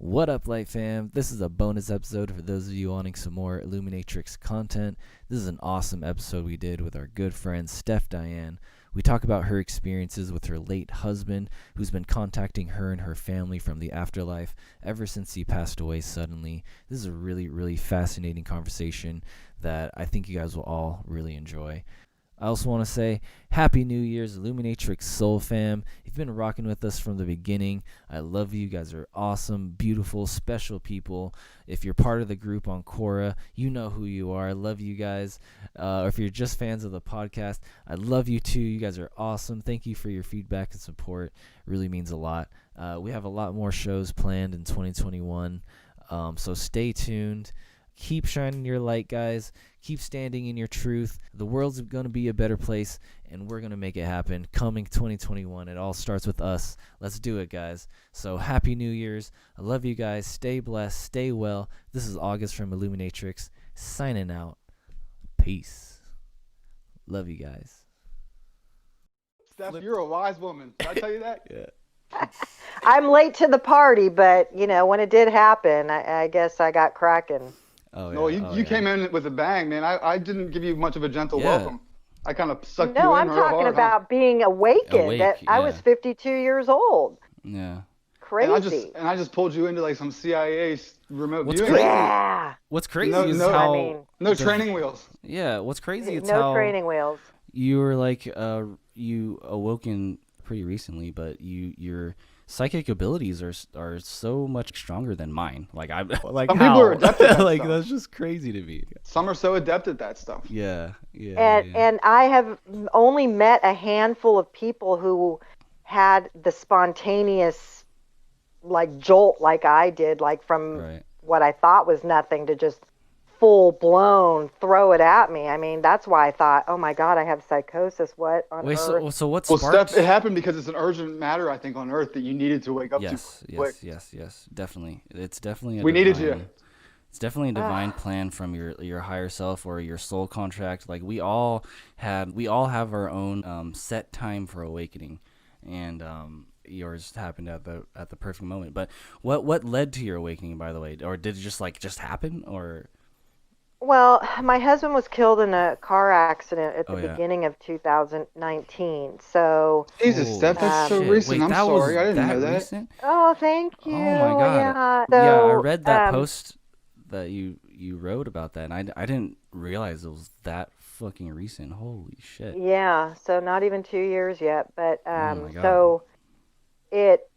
What up, Light fam? This is a bonus episode for those of you wanting some more ILLUMINATRIX content. This is an awesome episode we did with our good friend Steph Diane. We talk about her experiences with her late husband, who's been contacting her and her family from the afterlife ever since he passed away suddenly. This is a really fascinating conversation that I think you guys will all really enjoy. I also want to say Happy New Year's, ILLUMINATRIX Soul fam. You've been rocking with us from the beginning. I love you. You guys are awesome, beautiful, special people. If you're part of the group on Quora, you know who you are. I love you guys. Or if you're just fans of the podcast, I love you too. You guys are awesome. Thank you for your feedback and support. It really means a lot. We have a lot more shows planned in 2021, so stay tuned. Keep shining your light, guys. Keep standing in your truth. The world's going to be a better place, and we're going to make it happen. Coming 2021, it all starts with us. Let's do it, guys. So Happy New Year's. I love you guys. Stay blessed. Stay well. This is August from ILLUMINATRIX, signing out. Peace. Love you guys. Steph, you're a wise woman. Did I tell you that? Yeah. I'm late to the party, but, you know, when it did happen, I guess I got cracking. Oh, No, yeah. you came in with a bang, man. I didn't give you much of a gentle welcome. I kind of sucked you in No, I'm real talking hard, about being awakened. I was yeah. 52 years old. Yeah. Crazy. And I just pulled you into like some CIA remote What's viewing. crazy? Yeah. What's crazy is how... I mean, No training wheels. Yeah, what's crazy is no how... training wheels. You were like, you awoken pretty recently, but your psychic abilities are so much stronger than mine. Like I'm like Some how? people are adept at that Like stuff. that's just crazy to me. Some are so adept at that stuff. Yeah. And I have only met a handful of people who had the spontaneous, like, jolt like I did, like from what I thought was nothing to just full blown throw it at me. I mean, that's why I thought, oh my God, I have psychosis. What on earth? So what Well, sparked? Steph, it happened because it's an urgent matter, I think, on Earth that you needed to wake up to. Yes, definitely. It's definitely We needed you. It's definitely a divine plan from your higher self or your soul contract. Like we all have our own set time for awakening, and yours happened at the perfect moment. But what led to your awakening, by the way, or did it just happen, or? Well, my husband was killed in a car accident at the beginning of 2019. So Jesus, Steph, that's so recent. I'm sorry, I didn't know that. Recent? Oh, thank you. Oh my God. Yeah. So, I read that post that you wrote about that, and I didn't realize it was that fucking recent. Holy shit. Yeah, so not even 2 years yet, but Oh my God. so it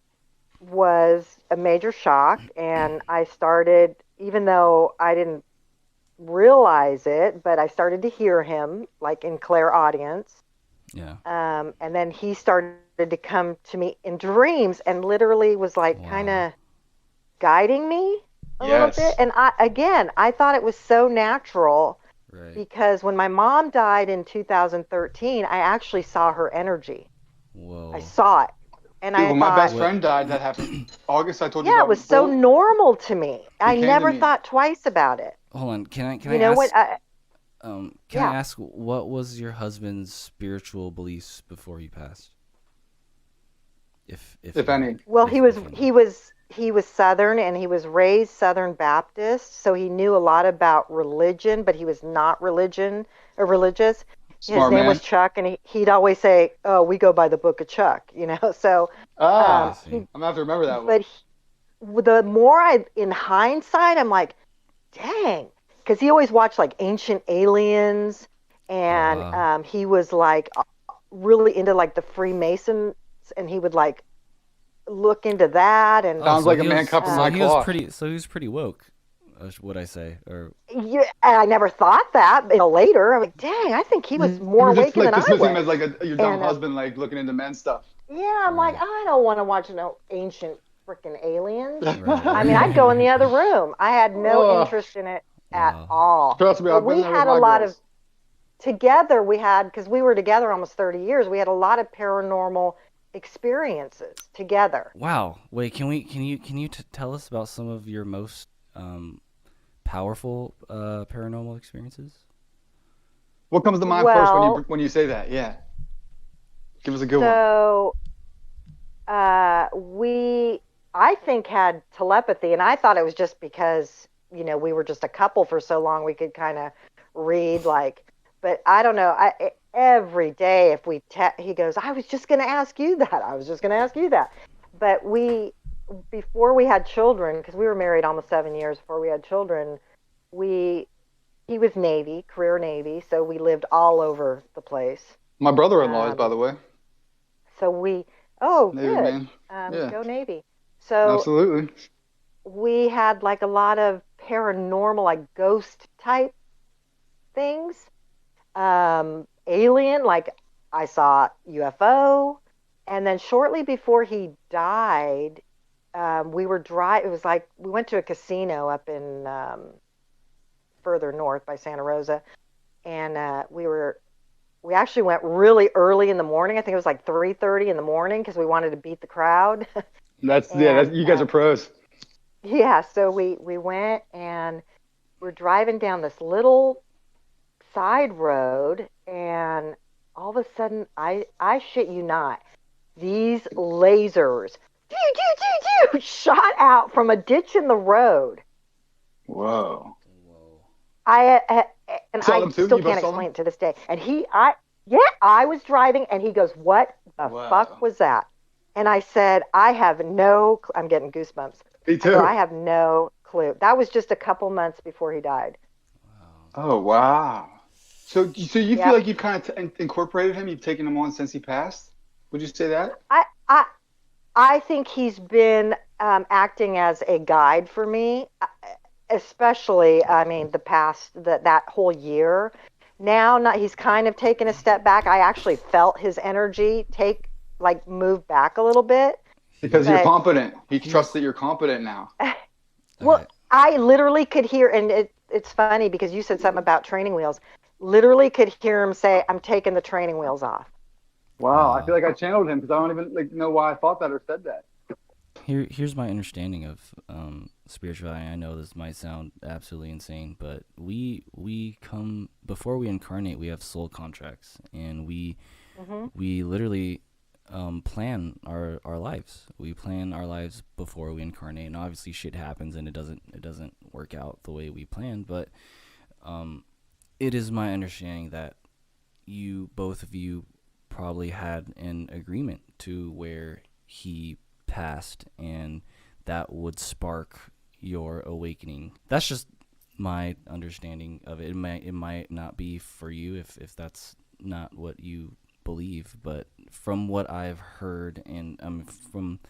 was a major shock, and I started, even though I didn't realize it, but I started to hear him, like in clairaudience. Yeah. And then he started to come to me in dreams and literally was like kind of guiding me a little bit. And I thought it was so natural because when my mom died in 2013, I actually saw her energy. Whoa. I saw it. And Dude, I when thought, my best friend died, that happened. August, I told you yeah, about it was so before. normal to me. I came to never me. thought twice about it. Hold on. Can I You know ask? what? Can Yeah. I ask what was your husband's spiritual beliefs before he passed? If any. Well, if he was Southern, and he was raised Southern Baptist, so he knew a lot about religion, but he was not religious. Smart His name man. was Chuck, and he'd always say, "Oh, we go by the Book of Chuck," you know. So, Ah, I see. I'm gonna have to remember that one. but the more in hindsight, I'm like, dang, because he always watched like Ancient Aliens, and he was like really into like the Freemasons, and he would like look into that, and Sounds like a man cut from my cloth. He was pretty woke, would I say? Or yeah, and I never thought that. You know, later, I'm like, dang, I think he was more You were just awakened like than I dismissing him was. as like your dumb And, husband, like looking into men stuff. Yeah, I'm like, I don't want to watch no ancient freaking aliens. Right. I mean, I'd go in the other room. I had no Oh. interest in it at Wow. all. Trust me, But I've been we there with had a my lot girls. of together. We had, because we were together almost 30 years. We had a lot of paranormal experiences together. Wow. Wait, can you tell us about some of your most powerful paranormal experiences? What comes to mind first when you say that? Yeah. Give us a good one. So we I think had telepathy, and I thought it was just because we were just a couple for so long we could kind of read like, but I don't know. Every day if he goes, I was just going to ask you that. I was just going to ask you that. But before we had children, because we were married almost 7 years before we had children, he was Navy, career Navy, so we lived all over the place. My brother-in-law is, by the way. So Navy, good. Man. Yeah. Go Navy. So absolutely. We had like a lot of paranormal, like ghost type things. Alien, like I saw UFO. And then shortly before he died, we were it was like we went to a casino up in further north by Santa Rosa, and we actually went really early in the morning. I think it was like 3:30 in the morning because we wanted to beat the crowd. You guys are pros. Yeah, so we went and we're driving down this little side road, and all of a sudden, I shit you not, these lasers shot out from a ditch in the road. Whoa. I still can't explain it to this day. And I was driving, and he goes, "What the fuck was that?" And I said, "I have no." I'm getting goosebumps. Me too. I have no clue. That was just a couple months before he died. Wow. Oh wow. So you feel like you've kind of incorporated him? You've taken him on since he passed? Would you say that? I think he's been acting as a guide for me, especially, I mean, that whole year. Now, he's kind of taken a step back. I actually felt his energy move back a little bit. Because you're competent. He trusts that you're competent now. Well, I literally could hear, and it's funny because you said something about training wheels. Literally could hear him say, "I'm taking the training wheels off." Wow, I feel like I channeled him because I don't even know why I thought that or said that. Here's my understanding of spirituality. I know this might sound absolutely insane, but we come before we incarnate. We have soul contracts, and we literally plan our lives. We plan our lives before we incarnate, and obviously shit happens, and it doesn't work out the way we planned. But it is my understanding that both of you probably had an agreement to where he passed, and that would spark your awakening. That's just my understanding of it. It might not be for you if that's not what you believe, but from what I've heard and from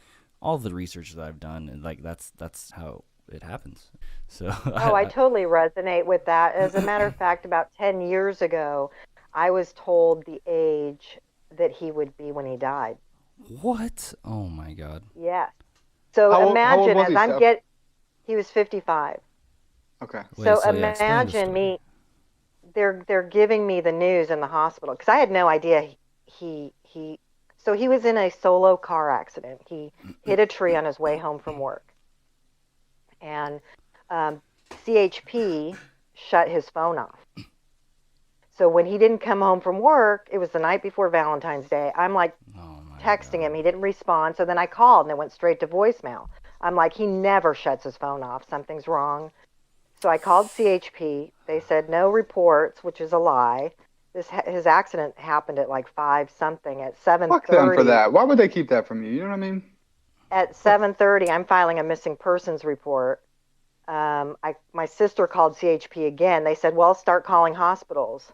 all the research that I've done, and like that's how it happens. So I totally resonate with that. As a matter of fact, about 10 years ago, I was told the age that he would be when he died. What? Oh my God. Yes. So imagine he was 55. Okay. So imagine me. They're giving me the news in the hospital because I had no idea so he was in a solo car accident. He hit a tree on his way home from work, and CHP shut his phone off. So when he didn't come home from work, it was the night before Valentine's Day. I'm like texting him. He didn't respond. So then I called, and it went straight to voicemail. I'm like, he never shuts his phone off. Something's wrong. So I called CHP. They said no reports, which is a lie. His accident happened at like 5 something at 7:30. Fuck them for that. Why would they keep that from you? You know what I mean? At 7:30, I'm filing a missing persons report. My sister called CHP again. They said, "Well, start calling hospitals."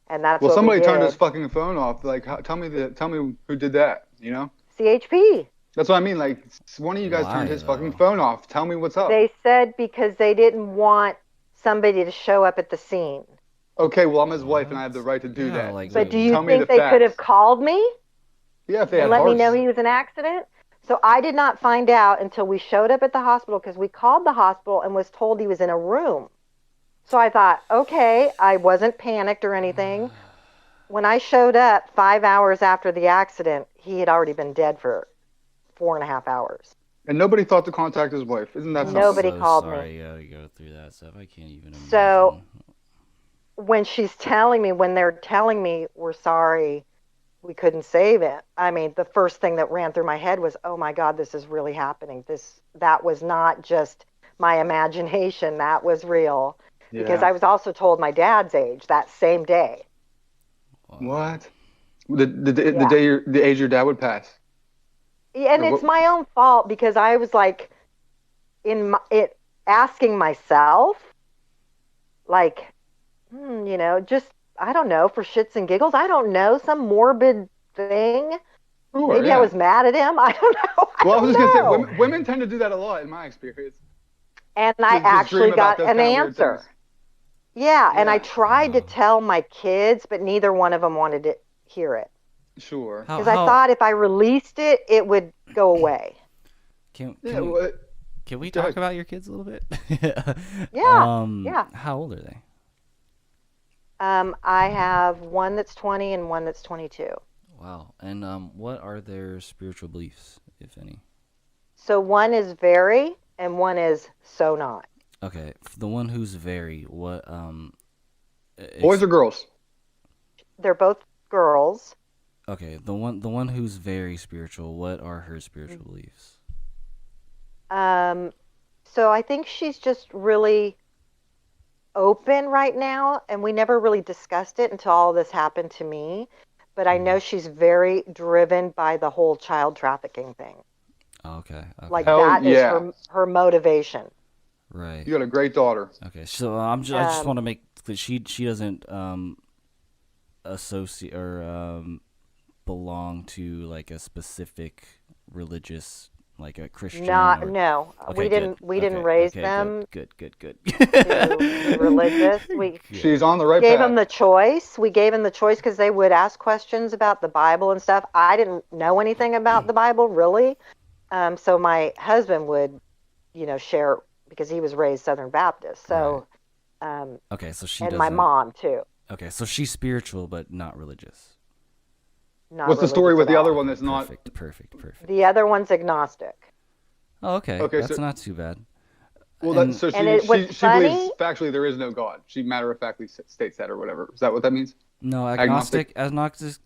And that's what somebody we did. Turned his fucking phone off. Like, tell me who did that? You know? CHP. That's what I mean. Like, one of you guys turned his fucking phone off. Tell me what's up. They said because they didn't want somebody to show up at the scene. Okay, well, I'm his wife, and I have the right to do that. But do you think they could have called me? Yeah, if they had let me know he was in an accident? So I did not find out until we showed up at the hospital because we called the hospital and was told he was in a room. So I thought, okay, I wasn't panicked or anything. When I showed up 5 hours after the accident, he had already been dead for 4.5 hours. And nobody thought to contact his wife. Isn't that something? Nobody called me. Yeah, you go through that stuff. I can't even imagine. So when they're telling me, we're sorry, we couldn't save it. I mean, the first thing that ran through my head was, oh my God, this is really happening. That was not just my imagination. That was real. Yeah. Because I was also told my dad's age that same day. What? The age your dad would pass. Yeah, and it's my own fault because I was like asking myself, like, just, I don't know, for shits and giggles. I don't know, some morbid thing. Sure, maybe yeah. I was mad at him. I don't know. I was just going to say, women tend to do that a lot in my experience. And I actually got an answer. Yeah, and I tried to tell my kids, but neither one of them wanted to hear it. Sure. Because I thought if I released it, it would go away. Can we talk about your kids a little bit? Yeah. How old are they? I have one that's 20 and one that's 22. Wow. And what are their spiritual beliefs, if any? So one is very, and one is so not. Okay, the one who's very, what boys or girls? They're both girls. Okay, the one who's very spiritual, what are her spiritual beliefs? So I think she's just really open right now, and we never really discussed it until all this happened to me. But I know she's very driven by the whole child trafficking thing. Okay. Like that is her motivation. Right. You got a great daughter. Okay, so I just want to make clear she doesn't associate or belong to like a specific religious, like a Christian. No. Okay, we didn't raise them. Good. To be religious. She's on the right path. We gave them the choice because they would ask questions about the Bible and stuff. I didn't know anything about the Bible really, so my husband would, share because he was raised Southern Baptist. So, okay, so she and my mom too. Okay, so she's spiritual but not religious. What's the story with the other one that's not? Perfect. The other one's agnostic. Oh, okay. That's not too bad. Well, she believes factually there is no God. She matter-of-factly states that or whatever. Is that what that means? No, agnostic. I can't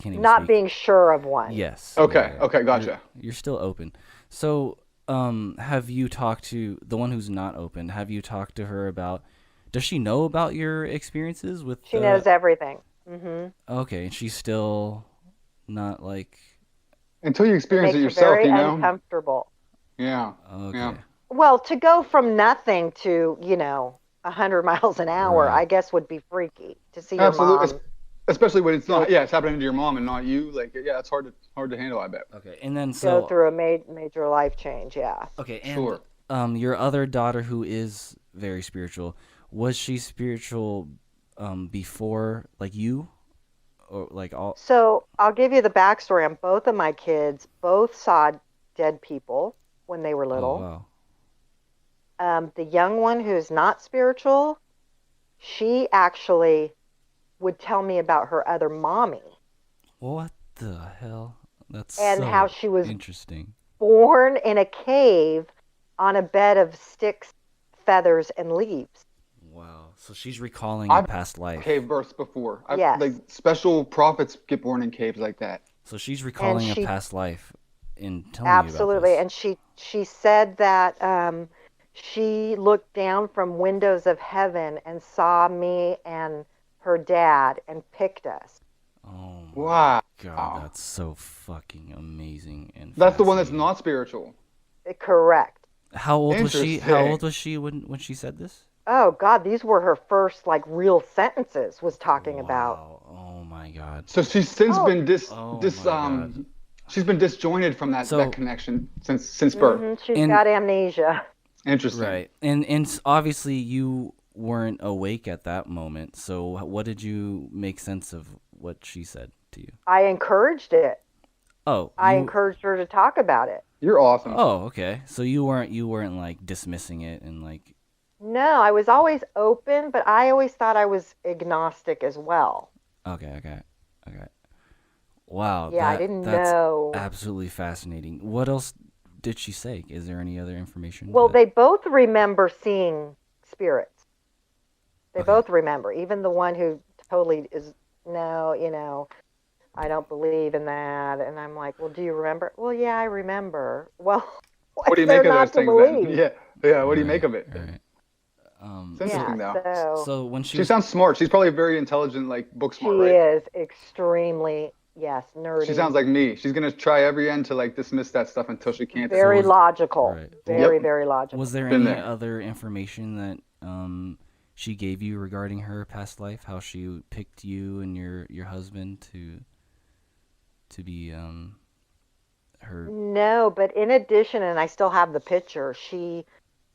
even not speak. Being sure of one. Yes. Okay, gotcha. You're still open. So, have you talked to the one who's not open? Have you talked to her about, does she know about your experiences with She knows everything. Okay, and she's still not like... Until you experience it yourself, very uncomfortable. Yeah. Okay. Yeah. Well, to go from nothing to, 100 miles an hour, I guess would be freaky to see your mom. Especially when it's not, it's happening to your mom and not you. Like, it's hard to handle, I bet. Okay, and then go through a major life change, yeah. Okay, and your other daughter who is very spiritual, was she spiritual before, like you? Or like all? So I'll give you the backstory on both of my kids. Both saw dead people when they were little. Oh, wow. The young one who's not spiritual, she actually would tell me about her other mommy. What the hell? That's how she was interesting. Born in a cave on a bed of sticks, feathers, and leaves. Wow. So she's recalling a past life. Cave births before. Yes. Like special prophets get born in caves like that. So she's recalling a past life in telling you about this. Absolutely. And she said that she looked down from windows of heaven and saw me and her dad and picked us. Oh my wow. God, that's so fucking amazing and that's the one that's not spiritual. Correct. How old was she? How old was she when she said this? Oh God, these were her first like real sentences was talking about. Oh my God. So she's since been she's been disjointed from that connection since birth. She's got amnesia. Interesting. Right. And obviously you weren't awake at that moment. So what did you make sense of what she said to you? I encouraged it. Oh. I encouraged her to talk about it. You're awesome. Oh, okay. So you weren't like dismissing it and like. No, I was always open, but I always thought I was agnostic as well. Okay. Wow. Yeah, I didn't know. Absolutely fascinating. What else did she say? Is there any other information? Well, they both remember seeing spirits. They both remember, even the one who totally is I don't believe in that. And I'm like, well, do you remember? Well, yeah, I remember. Well, What do what's you there make of those not to things then? believe? Yeah, yeah. What do you Right, make of it? right. It's interesting though. So when She sounds smart. She's probably very intelligent, like book she smart, right? is extremely, yes, She nerdy, sounds like me. She's gonna try every end to like dismiss that stuff until she can't So very anymore. was logical, right. very, Yep, very logical. Was there been any there. other information that she gave you regarding her past life? How she picked you and your husband to be her? No, but in addition, and I still have the picture,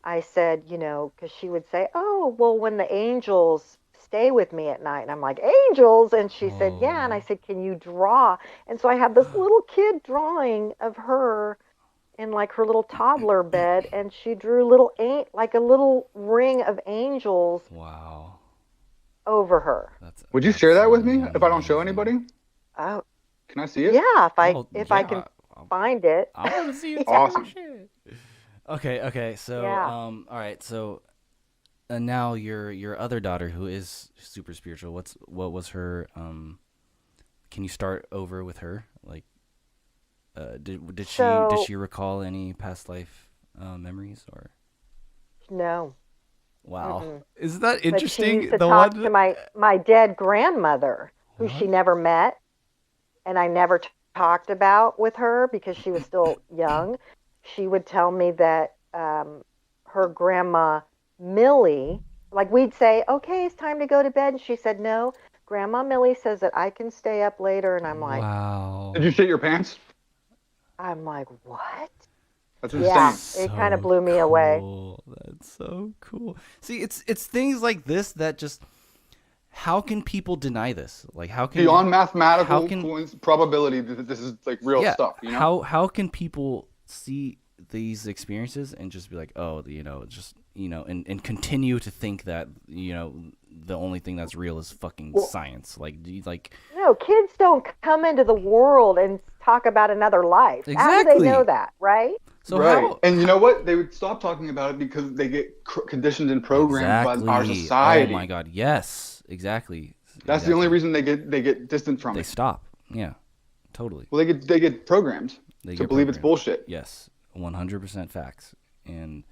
I said, because she would say, oh, well, when the angels stay with me at night. And I'm like, angels? And she said, yeah. And I Oh. said, can you draw? And so I have this little kid drawing of her in like her little toddler bed. And she drew like a little ring of angels Wow. over her. Would you share that with me if I don't show amazing. anybody? Oh, Can I see it? yeah. Oh, If I yeah. can find it. I want to see it. Yeah. Awesome. Shit. Okay. So, Yeah. all right. So, now your other daughter, who is super spiritual. What was her? Can you start over with her? Like, did So, she recall any past life memories or? no. Wow, Mm-mm. isn't that But she interesting? used to talk to my dead grandmother, who she What? never met, and I never talked about with her because she was still young. She would tell me that her grandma Millie, like we'd say, okay, it's time to go to bed, and she said, no, Grandma Millie says that I can stay up later, and Wow. Did you shit your pants? I'm like, what? That's Yeah, insane. it kind of blew me away. Cool. That's so cool. See, it's things like this that just. How can people deny this? Like, how can Beyond mathematical how can- probability that this is like real stuff, you know? How can people see these experiences and just be like, oh, just and continue to think that the only thing that's real is fucking science? Like, do you like? No, kids don't come into the world and talk about another life. How do Exactly. they know that, right? So right. how? And you know what? They would stop talking about it because they get conditioned and programmed by our society. Oh my god, yes. Exactly. That's the only reason they get distant from They it. stop. Yeah. Totally. Well, they get programmed They to get believe it's programmed. bullshit. Yes. 100% facts. And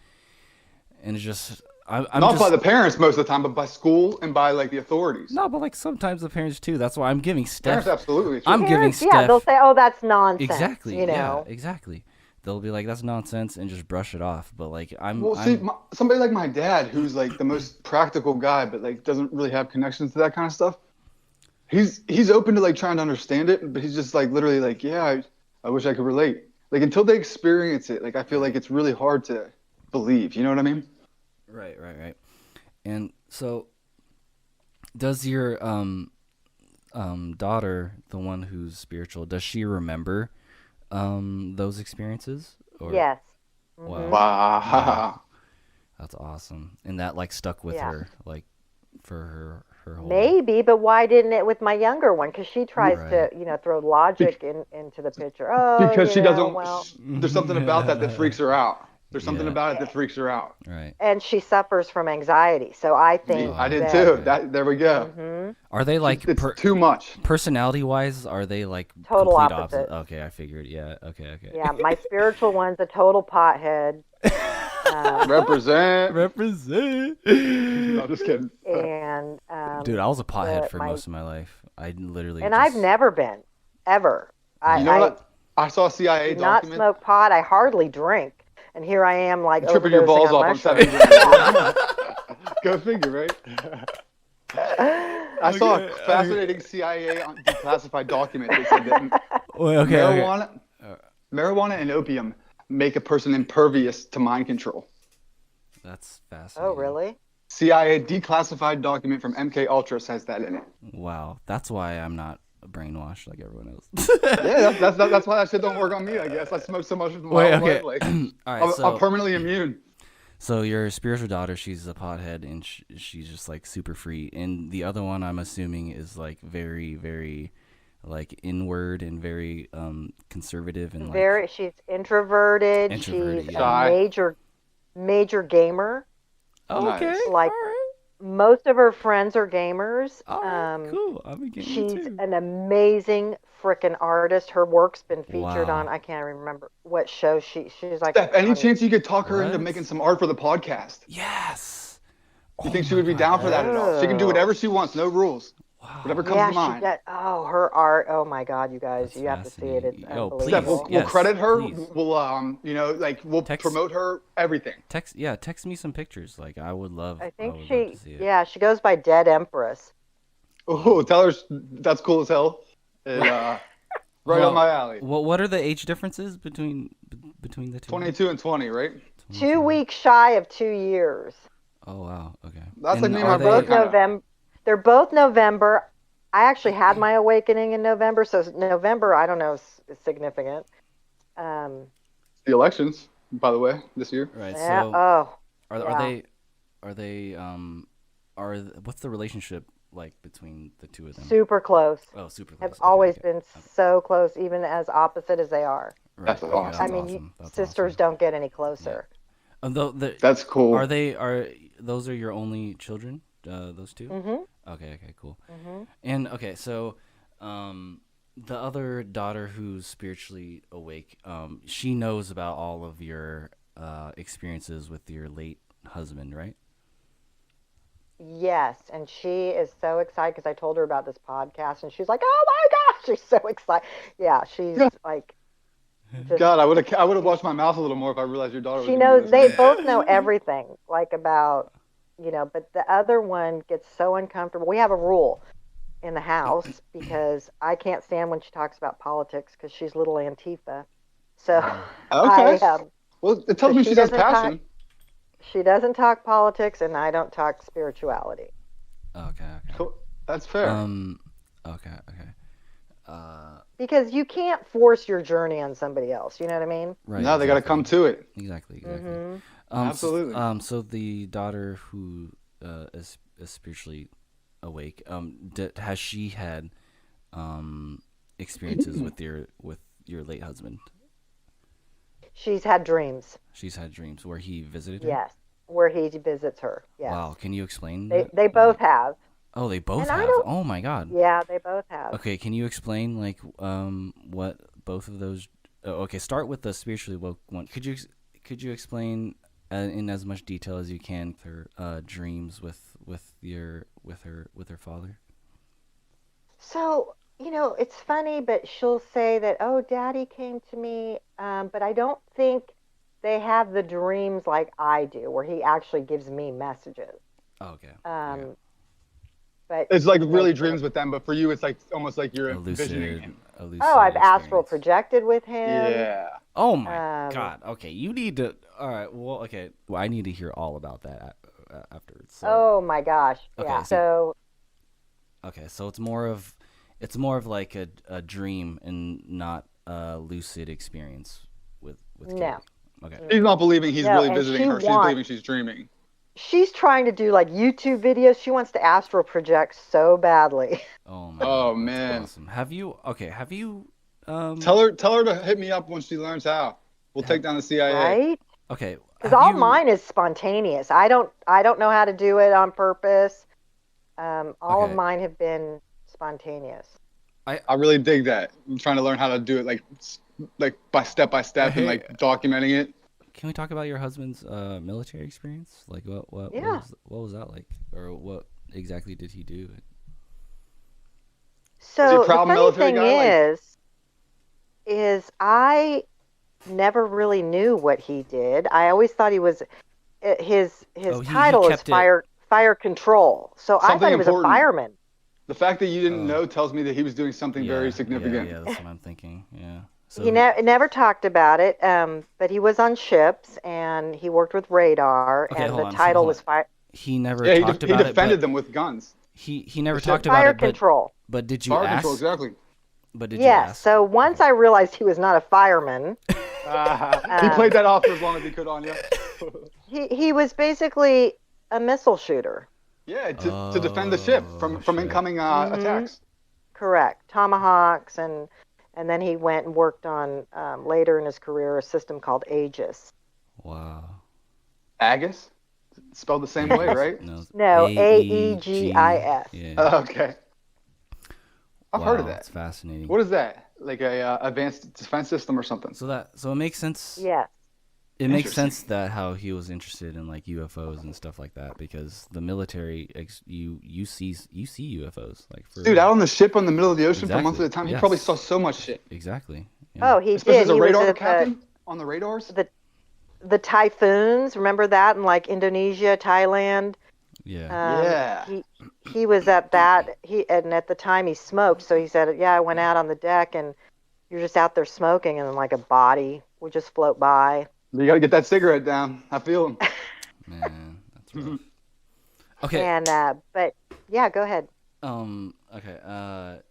it's just I'm Not just, by the parents most of the time, but by school and by like the authorities. no, but like sometimes the parents too. That's why I'm giving Parents Steph. absolutely. I'm giving Parents, Steph. yeah, they'll say, "Oh, that's nonsense." Exactly. You know. Yeah. Exactly. They'll be like, "That's nonsense," and just brush it off. But like, Somebody like my dad, who's like the most practical guy, but like doesn't really have connections to that kind of stuff. He's open to like trying to understand it, but he's just like literally like, yeah, I wish I could relate. Like until they experience it, like I feel like it's really hard to believe. You know what I mean? Right. And so, does your daughter, the one who's spiritual, does she remember those experiences? Or? Yes. Wow. Wow. That's awesome. And that like stuck with Yeah. her, like for her whole Maybe, but why didn't it with my younger one? Because she tries Right. to, throw logic into the picture. Oh, Because she doesn't. Well, There's something about that freaks her out. There's something Yeah. about it that freaks her out. Right. and she suffers from anxiety. So I think I did that, too. There we go. Mhm. Are they like It's too much. personality wise? Are they like Total complete opposite. Okay, I figured. Yeah. Okay. Yeah, my spiritual one's a total pothead. Represent. Represent. No, just kidding. And Dude, I was a pothead for my- most of my life. I literally. and I've never been ever. You know what? I saw a CIA I do not document. smoke pot. I hardly drink, and here I am like Tripping your balls overdosing on off on mushrooms. 7 Go figure, right? I saw a fascinating CIA declassified document that said that marijuana and opium make a person impervious to mind control. That's fascinating. Oh, really? CIA declassified document from MK Ultra says that in it. Wow, that's why I'm not brainwashed like everyone else. Yeah, that's why that shit don't work on me. I guess I smoke so much of my Wait, whole okay. life, like, All right, I'm permanently immune. So your spiritual daughter, she's a pothead, and she's just like super free. And the other one, I'm assuming, is like very, very, like inward and very conservative and like She's introverted. Introverted, She's yeah. a major gamer. Oh, okay. Nice. Like all right. Most of her friends are gamers. All right, cool. I'm a gamer She's too. an amazing freaking artist. Her work's been featured on, Wow. I can't remember what show she's like Steph, any on. chance you could talk her into What? making some art for the podcast? Yes. You Oh think she my would be God. down for that at all? She can do Oh. whatever she wants, no rules. Wow. Whatever comes Yeah, to she mind. does. Oh, her art. Oh my God, you guys, That's you have to see it. It's fascinating. Yo, Steph, please, unbelievable. we'll yes, credit her. please. We'll we'll Text- promote her, everything. Text me some pictures. Like I would love I think love she, to see it. yeah, she goes by Dead Empress. Oh, tell her that's cool as hell. And, right Well, on my alley. What are the age differences between the two? 22 and 20, right? 2 weeks shy of 2 years. Oh wow. Okay. That's like me and are my They're brother both kinda. November. They're both November. I actually had my awakening in November, so November, I don't know, is significant. The elections, by the way, this year. Right. Yeah. So Oh, are yeah. they what's the relationship like between the two of them? Super close. Oh, super Have close. always Okay. been so close, even as opposite as they are. Right. That's Okay, awesome. I mean, awesome. That's sisters awesome. don't get any closer. That's cool. Are those are your only children? Those two? Mm-hmm. Okay, cool. Mm-hmm. And okay, so the other daughter who's spiritually awake, she knows about all of your experiences with your late husband, right? Yes, and she is so excited because I told her about this podcast, and she's like, "Oh my gosh!" She's so excited. Yeah, she's like, just, God, I would have watched my mouth a little more if I realized your daughter was she gonna be knows. They listening. both know everything, like about, But the other one gets so uncomfortable. We have a rule in the house because I can't stand when she talks about politics because she's little Antifa. So Okay. I Well, it tells so me she she has doesn't talk. passion. She doesn't talk politics, and I don't talk spirituality. Okay. Cool. That's fair. Okay. Because you can't force your journey on somebody else. You know what I mean? Right. No, they got to come to it. Exactly. Mm-hmm. Absolutely. So the daughter who is spiritually awake, has she had experiences with your late husband? She's had dreams. She's had dreams where he visited her? Yes, where he visits her. Yes. Wow, can you explain They that? they both have. Oh, they both And I have. don't- Oh my God. Yeah, they both have. Okay, can you explain like what both of those? Okay, start with the spiritually woke one. Could you explain in as much detail as you can her dreams with her father? So, it's funny, but she'll say that, "Oh, Daddy came to me," but I don't think they have the dreams like I do, where he actually gives me messages. Oh, okay. Um, But It's like really dreams with them, but for you, it's like almost like you're A envisioning him. lucid I've astral experience. projected with him. Yeah. Oh my Um, God. Okay, you need to. All right. Well, okay. Well, I need to hear all about that afterwards. So, Oh my gosh. Okay, Yeah. so- So okay, so it's more of like a dream and not a lucid experience with No. Kaylee. Okay. He's not believing he's No, really and visiting she her. She's wants- believing she's dreaming. she's trying to do like YouTube videos. She wants to astral project so badly. Oh my. Oh, God, that's man. Awesome. Have you? Tell her to hit me up when she learns how. We'll take down the CIA. Right? Okay. Because have all you- mine is spontaneous. I don't know how to do it on purpose. All of Okay. mine have been spontaneous. I really dig that. I'm trying to learn how to do it like by step and like documenting it. Can we talk about your husband's military experience? Like what Yeah. what was that like, or what exactly did he do? So a proud the funny military thing guy? is I never really knew what he did. I always thought he was his Oh, he title is kept it- fire control. So I Something thought he was important. a fireman. The fact that you didn't Oh. know tells me that he was doing something very significant. Yeah, that's what I'm thinking. Yeah. So He never talked about it, but he was on ships and he worked with radar, Okay, and hold the on, title hold was on. fire he never Yeah, talked he about defended it. them with guns. He never Shit. talked about fire it. But control. but did you Fire ask? control, exactly. But did you Yes. ask? So once I realized he was not a fireman, He played that off for as long as he could on you. he was basically a missile shooter. Yeah, to defend the ship from shit. incoming Mm-hmm. attacks. Correct. Tomahawks, and then he went and worked on later in his career a system called Aegis. Wow. Agus? Spelled the same way, right? No, AEG. AEGIS. Yeah. Okay. I've Wow, heard of that. it's fascinating. What is that? Like a advanced defense system or something? So it makes sense. Yes. It makes sense that how he was interested in like UFOs and stuff like that, because the military, you see UFOs like dude out on the ship in the middle of the ocean for months at a time. He probably saw so much shit. Exactly. Yeah. Oh, he Especially did. as a He radar was captain on the radars. The typhoons. Remember that in like Indonesia, Thailand. Yeah. He was at that. And at the time he smoked, so he said, "Yeah, I went out on the deck, and you're just out there smoking, and then like a body would just float by." You got to get that cigarette down. I feel him. Man, that's rough. Okay. And but yeah, go ahead. Okay.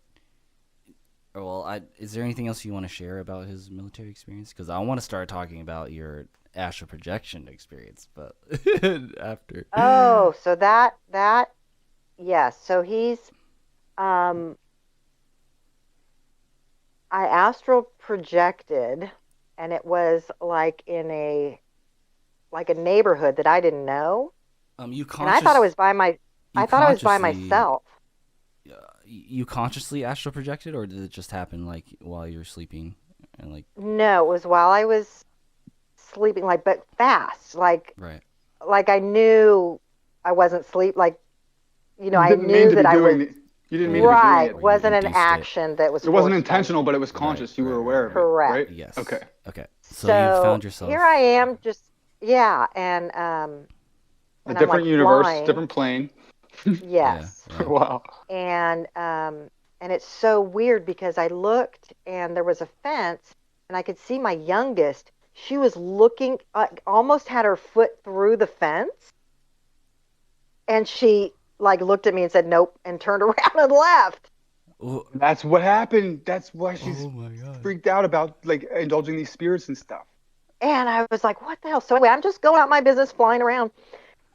Well, is there anything else you want to share about his military experience? Because I want to start talking about your astral projection experience, but after. Oh, so that yes. So he's I astral projected, and it was like in a neighborhood that I didn't know. And I thought I was by myself. You consciously astral projected, or did it just happen like while you were sleeping, and like? No, it was while I was sleeping, like, but fast, like. Right. Like I knew I wasn't asleep. Like, I knew that I was. You didn't mean to be doing it. It wasn't an action that was. It wasn't intentional, but it was conscious. You were aware of it. Correct. Right? Yes. Okay. So you found yourself. Here I am, just and a different universe, flying. Different plane. Yes. Yeah. Wow. And it's so weird because I looked and there was a fence and I could see my youngest. She was looking, almost had her foot through the fence, and she like looked at me and said nope, and turned around and left. That's what happened. That's why she's freaked out about like indulging these spirits and stuff. And I was like, what the hell? So anyway, I'm just going out my business, flying around,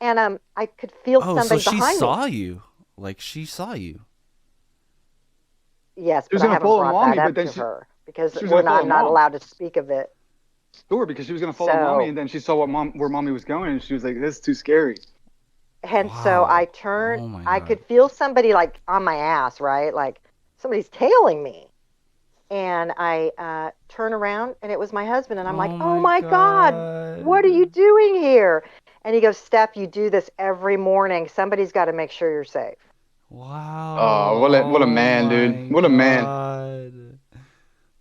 and I could feel something behind me. Oh, so she saw you. Like she saw you. Yes, but I haven't brought that up to her because I'm not allowed to speak of it. Sure, because she was going to follow mommy, and then she saw where mommy was going, and she was like, "This is too scary." And so I turned. I could feel somebody like on my ass, right? Like somebody's tailing me. And I turn around, and it was my husband, and I'm like, "Oh my God, what are you doing here?" And he goes, "Steph, you do this every morning. Somebody's got to make sure you're safe." Wow. Oh, what a man, dude. What a man.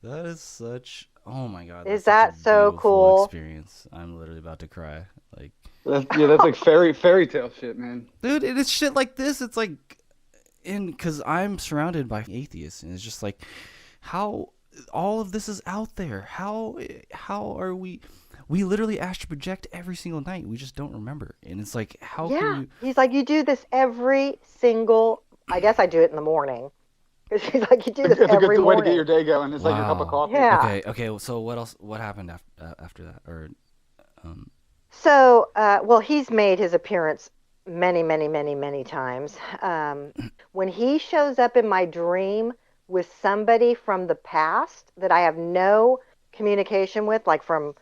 That is such. Oh my God. Is that so cool? Experience. I'm literally about to cry. Like. That's like fairy tale shit, man. Dude, it's shit like this. It's like, because I'm surrounded by atheists, and it's just like, how all of this is out there. How are we? We literally astral project every single night. We just don't remember, and it's like, how can you? He's like, you do this every single. I guess I do it in the morning. Because he's like, you do this every morning. It's a good way to get your day going. It's like your cup of coffee. Yeah. Okay. So what else? What happened after that? Or, So, well, he's made his appearance many, many, many, many times. When he shows up in my dream with somebody from the past that I have no communication with, like from,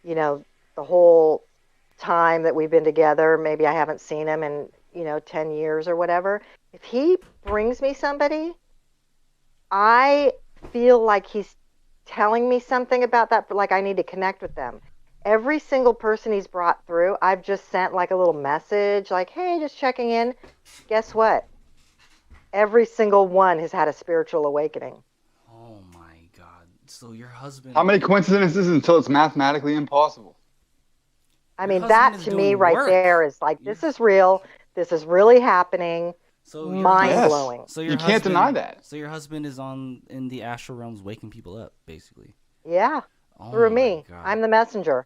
the whole time that we've been together, maybe I haven't seen him in, 10 years or whatever. If he brings me somebody, I feel like he's telling me something about that, but like I need to connect with them. Every single person he's brought through, I've just sent like a little message, like, hey, just checking in. Guess what? Every single one has had a spiritual awakening. Oh my God. So your husband... How many coincidences until it's mathematically impossible? I mean, that to me right there is like, this is real. This is really happening. So mind-blowing. Yes. So you can't deny that. So your husband is in the astral realms waking people up, basically. Yeah. Through me. God. I'm the messenger.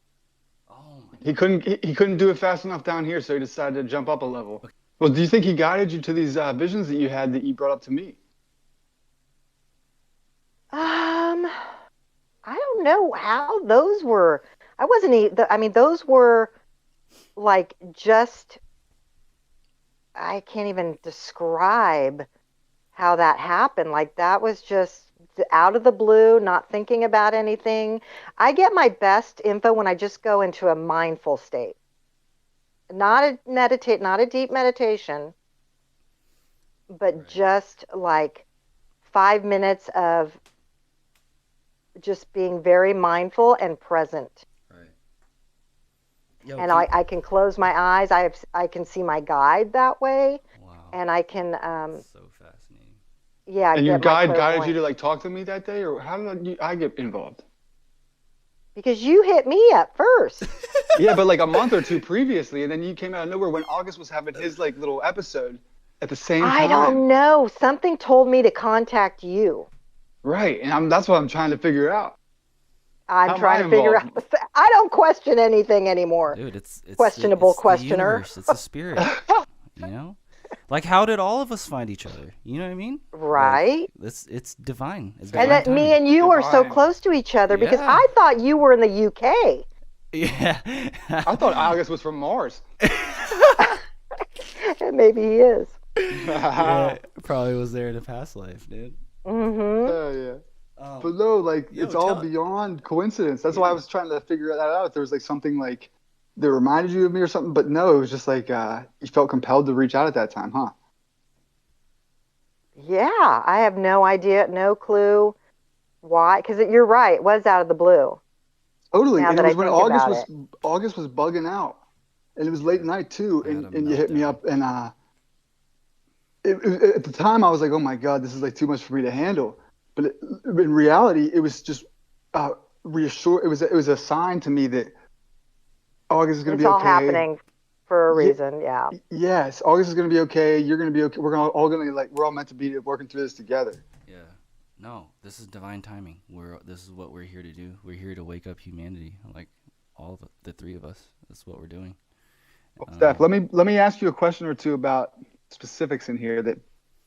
Oh my God. He couldn't do it fast enough down here, so he decided to jump up a level. Okay. Well, do you think he guided you to these visions that you had that you brought up to me? I don't know how those were. Those were like just, I can't even describe how that happened. Like that was just out of the blue, not thinking about anything. I get my best info when I just go into a mindful state. not a deep meditation, but just like 5 minutes of just being very mindful and present. Right. Yo, And I can close my eyes. I can see my guide that way. Wow. And I can so fascinating. Yeah. And your get my guide guided you clairvoyance. to like talk to me that day, or how did I get involved? Because you hit me up first. Yeah, but like a month or two previously, and then you came out of nowhere when August was having his like little episode at the same time. I don't know. Something told me to contact you. Right, and that's what I'm trying to figure out. I'm trying to figure out. I don't question anything anymore. Dude, it's questionable it's questioner. The universe. It's a spirit. You know, like how did all of us find each other? You know what I mean? Right. Like, it's divine. It's and divine that timing. me and you are so close to each other because Yeah. I thought you were in the UK. Yeah. I thought August was from Mars. Maybe he is. Yeah, probably was there in a past life, dude. Mm-hmm. Yeah. But no, like it's all tell- beyond coincidence. That's why I was trying to figure that out. If there was like something like that reminded you of me or something, but no, it was just like you felt compelled to reach out at that time, huh? Yeah, I have no idea, no clue why. Because you're right, it was out of the blue. Totally. Now And that it was I when think August was bugging out, and it was late night too, I had a and you hit me meltdown. up, and at the time I was like, oh my god, this is like too much for me to handle. But in reality, it was just reassure. It was a sign to me that August is going to be It's all okay. happening for a reason. Yeah. Yes, August is going to be okay. You're going to be okay. We're all going to we're all meant to be working through this together. Yeah. No, this is divine timing. This is what we're here to do. We're here to wake up humanity, like all the three of us. That's what we're doing. Steph, let me ask you a question or two about specifics in here that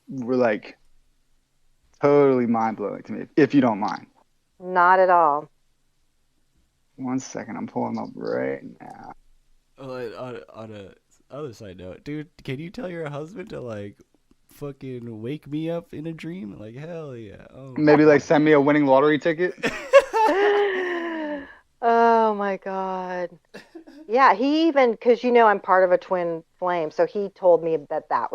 were like totally mind-blowing to me, if you don't mind. Not at all. 1 second, I'm pulling them up right now. On a other side note, dude, can you tell your husband to like fucking wake me up in a dream? Like hell yeah. Oh. Maybe like send me a winning lottery ticket. Oh my God. Yeah, he even, because I'm part of a twin flame, so he told me that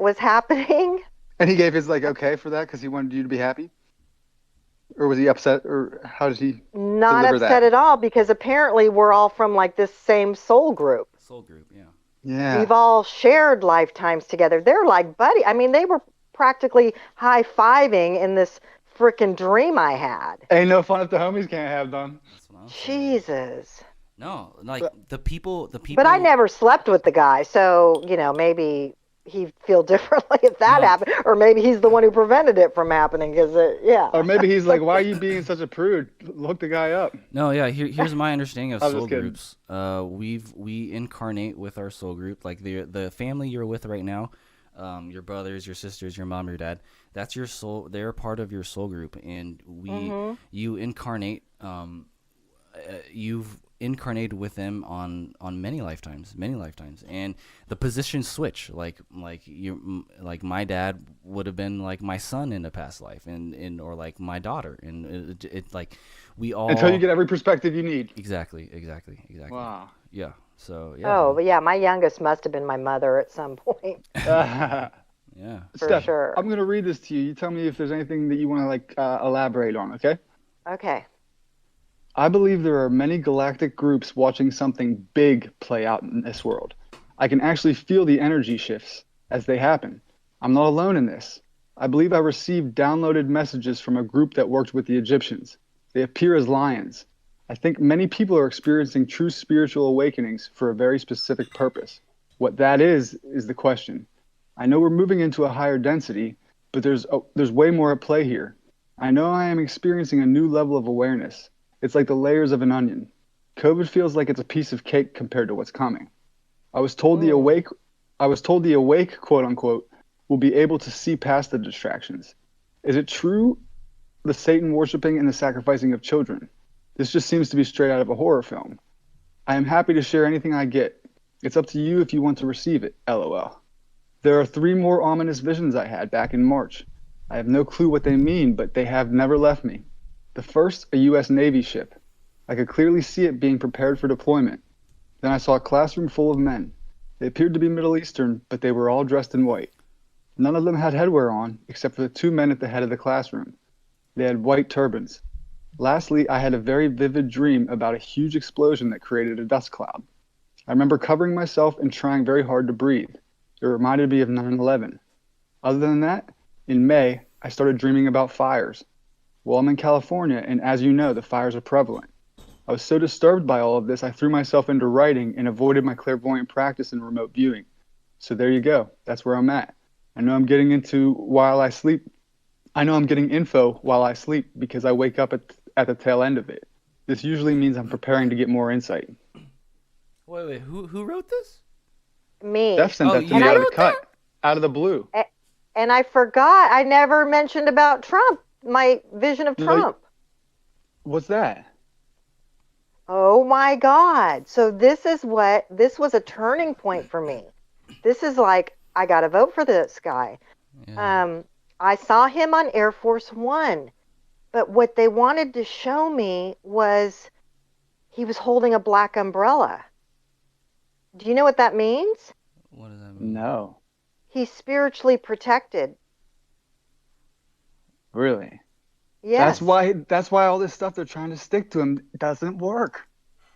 was happening. And he gave his like okay for that because he wanted you to be happy? Or was he upset? Or how did he Not deliver upset that? at all, because apparently we're all from like this same soul group. Soul group, yeah. Yeah. We've all shared lifetimes together. They're like buddy. I mean, they were practically high-fiving in this freaking dream I had. Ain't no fun if the homies can't have none. That's what I'm saying. Jesus. No, like the people. But I never slept with the guy, so maybe he'd feel differently if that happened, or maybe he's the one who prevented it from happening. Or maybe he's like, why are you being such a prude? Look the guy up. No, yeah. Here's my understanding of I was soul just kidding. groups. We incarnate with our soul group, like the family you're with right now, your brothers, your sisters, your mom, your dad. That's your soul. They're part of your soul group, and you incarnate. You've incarnated with them on many lifetimes, and the positions switch. Like my dad would have been like my son in a past life, and or like my daughter, and it like we all Until you get every perspective you need. exactly. Wow. Yeah. So yeah. Oh, but yeah, my youngest must have been my mother at some point. Yeah. For Steph, sure. I'm gonna read this to you. You tell me if there's anything that you want to like elaborate on. Okay. Okay. I believe there are many galactic groups watching something big play out in this world. I can actually feel the energy shifts as they happen. I'm not alone in this. I believe I received downloaded messages from a group that worked with the Egyptians. They appear as lions. I think many people are experiencing true spiritual awakenings for a very specific purpose. What that is the question. I know we're moving into a higher density, but there's way more at play here. I know I am experiencing a new level of awareness. It's like the layers of an onion. COVID feels like it's a piece of cake compared to what's coming. I was told the awake, quote unquote, will be able to see past the distractions. Is it true? The Satan worshiping and the sacrificing of children. This just seems to be straight out of a horror film. I am happy to share anything I get. It's up to you if you want to receive it, LOL. There are 3 more ominous visions I had back in March. I have no clue what they mean, but they have never left me. The first, a U.S. Navy ship. I could clearly see it being prepared for deployment. Then I saw a classroom full of men. They appeared to be Middle Eastern, but they were all dressed in white. None of them had headwear on, except for the 2 men at the head of the classroom. They had white turbans. Lastly, I had a very vivid dream about a huge explosion that created a dust cloud. I remember covering myself and trying very hard to breathe. It reminded me of 9/11. Other than that, in May, I started dreaming about fires. Well, I'm in California, and as you know, the fires are prevalent. I was so disturbed by all of this, I threw myself into writing and avoided my clairvoyant practice and remote viewing. So there you go. That's where I'm at. I know I'm getting into while I sleep. I know I'm getting info while I sleep because I wake up at the tail end of it. This usually means I'm preparing to get more insight. Wait. Who wrote this? Me. Steph sent that to me out of the cut, out of the blue. And I forgot. I never mentioned about Trump. My vision of Trump. What's that? Oh my God. So this was a turning point for me. This is like, I got to vote for this guy. Yeah. I saw him on Air Force One, but what they wanted to show me was he was holding a black umbrella. Do you know what that means? What does that mean? No. He's spiritually protected. Really? Yes. That's why all this stuff they're trying to stick to him doesn't work.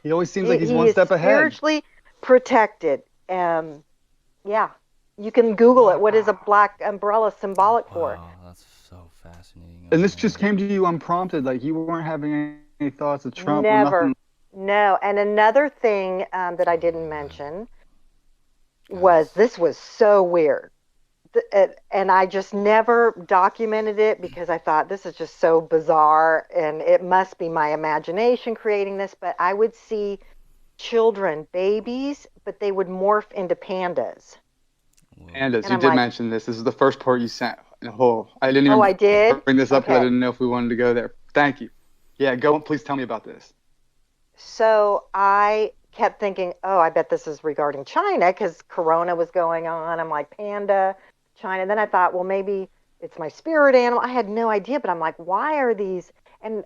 He always seems like he's one step ahead. Spiritually protected. Yeah. You can Google it. What is a black umbrella symbolic for? Wow, that's so fascinating. And this just came to you unprompted, like you weren't having any thoughts of Trump Never. or nothing. No. And another thing that I didn't mention was this was so weird. And I just never documented it because I thought this is just so bizarre and it must be my imagination creating this. But I would see children, babies, but they would morph into pandas. Pandas, you did mention this. This is the first part you sent. I didn't even I did? bring this up because I didn't know if we wanted to go there. Thank you. Yeah, go. Please tell me about this. So I kept thinking, I bet this is regarding China because Corona was going on. I'm like, panda, China. And then I thought, well, maybe it's my spirit animal. I had no idea, but I'm like, why are these? And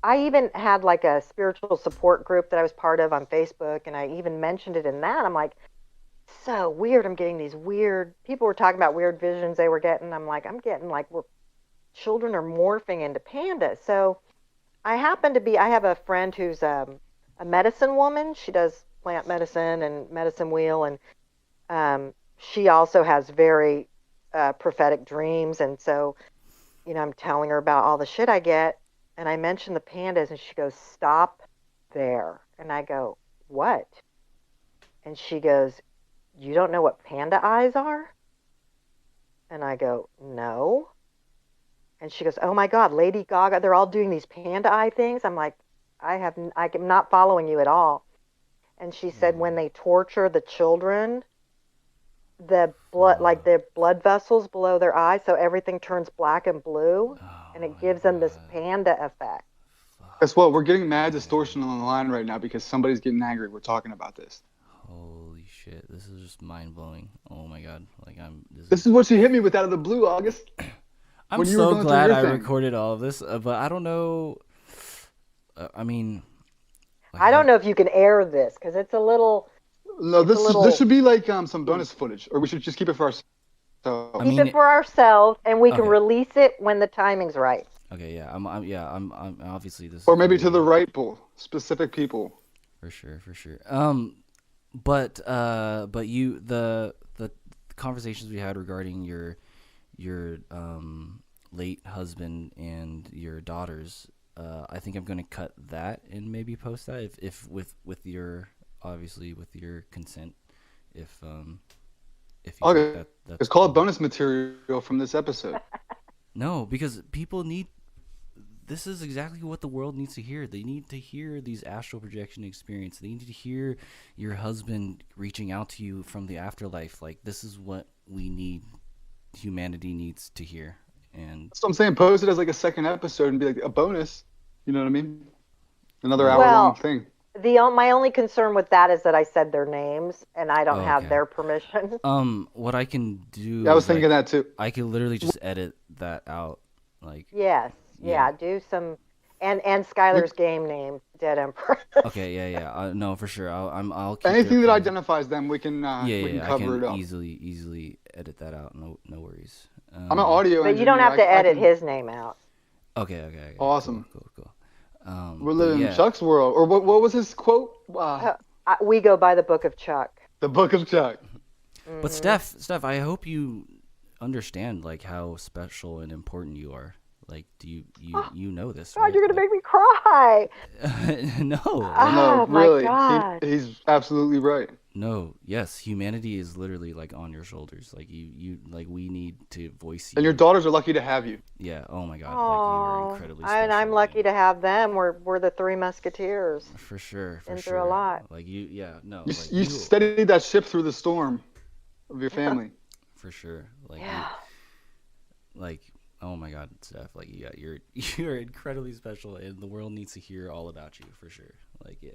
I even had like a spiritual support group that I was part of on Facebook, and I even mentioned it in that. I'm like, so weird. I'm getting these weird, people were talking about weird visions they were getting. I'm getting like, children are morphing into pandas. So I have a friend who's a medicine woman. She does plant medicine and medicine wheel, and she also has very prophetic dreams. And so, I'm telling her about all the shit I get, and I mention the pandas, and she goes, "Stop there." And I go, "What?" And she goes, "You don't know what panda eyes are?" And I go, "No." And she goes, "Oh my God, Lady Gaga, they're all doing these panda eye things." I'm like, I'm not following you at all. And she said when they torture the children, the blood vessels below their eyes, so everything turns black and blue, and it gives them this panda effect. Guess what? We're getting mad distortion on the line right now because somebody's getting angry. We're talking about this. Holy shit, this is just mind blowing. Oh my God, This is what you hit me with out of the blue, August. I'm so glad I recorded all of this, but I don't know. I don't know if you can air this because it's a little. No, this should be like some bonus footage, or we should just keep it for ourselves. Keep it for ourselves, and we can release it when the timing's right. Okay, yeah, I'm obviously this. Or maybe to the right specific people. For sure. But the conversations we had regarding your late husband and your daughters, I think I'm going to cut that and maybe post that if with your consent, if you okay, it's called bonus material from this episode. No, because people need. This is exactly what the world needs to hear. They need to hear these astral projection experience. They need to hear your husband reaching out to you from the afterlife. Like, this is what we need. Humanity needs to hear. And that's what I'm saying. Post it as like a second episode and be like a bonus. You know what I mean? Another hour-long thing. My only concern with that is that I said their names and I don't have their permission. What I can do. Yeah, I was thinking that too. I can literally just edit that out. Yes. Yeah, do some, And Skylar's game name, Dead Emperor. Okay, yeah. No, for sure. I'll keep Anything that their- identifies them, we can cover it up. easily edit that out. No worries. I'm an audio But engineer. you don't have to edit can... his name out. Okay. Awesome. Cool. We're living in Chuck's world. Or what was his quote? We go by the Book of Chuck. The Book of Chuck. But Steph, I hope you understand like how special and important you are. Like, do you know this? God, right? you're gonna make me cry. No. Oh, No, really. my God. He's absolutely right. No, yes, humanity is literally like on your shoulders. Like you like we need to voice you. And your daughters are lucky to have you. Yeah. Oh my God. Like you are incredibly special. And I'm lucky to have them. We're the Three Musketeers. For sure. Been through a lot. Like you, yeah, no. You steadied that ship through the storm of your family. For sure. Like Yeah. oh my God, Steph. Like yeah, you're incredibly special, and the world needs to hear all about you for sure. Like yeah.